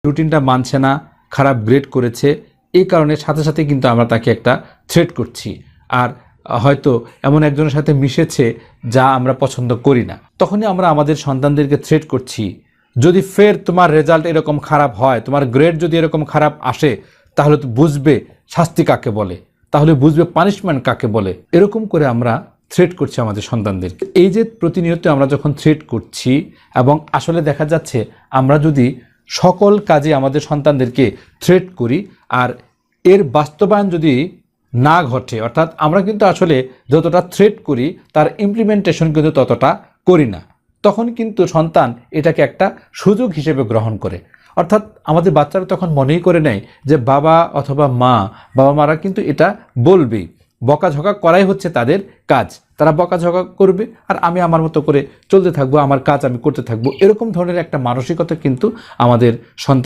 রুটিনটা মানছে না, খারাপ গ্রেড করেছে, এই কারণে সাথে সাথে কিন্তু আমরা তাকে একটা থ্রেট করছি। আর হয়তো এমন একজনের সাথে মিশেছে যা আমরা পছন্দ করি না, তখনই আমরা আমাদের সন্তানদেরকে থ্রেট করছি, যদি ফের তোমার রেজাল্ট এরকম খারাপ হয়, তোমার গ্রেড যদি এরকম খারাপ আসে, তাহলে তো বুঝবে শাস্তি কাকে বলে, তাহলে বুঝবে পানিশমেন্ট কাকে বলে। এরকম করে আমরা থ্রেট করছি আমাদের সন্তানদেরকে। এই যে প্রতিনিয়ত আমরা যখন থ্রেট করছি, এবং আসলে দেখা যাচ্ছে আমরা যদি সকল কাজে আমাদের সন্তানদেরকে থ্রেট করি আর এর বাস্তবায়ন যদি না ঘটে, অর্থাৎ আমরা কিন্তু আসলে যতটা থ্রেট করি তার ইমপ্লিমেন্টেশন কিন্তু ততটা করি না, তখন কিন্তু সন্তান এটাকে একটা সুযোগ হিসেবে গ্রহণ করে। অর্থাৎ আমাদের বাচ্চারা তখন মনেই করে নেয় যে বাবা অথবা বাবা মারা কিন্তু এটা বলবেই, বকাঝকা করাই হচ্ছে তাদের কাজ, তারা বকাঝকা করবে আর আমি আমার মতো করে চলতে থাকবো, আমার কাজ আমি করতে থাকবো। এরকম ধরনের একটা মানসিকতা কিন্তু আমাদের সন্তান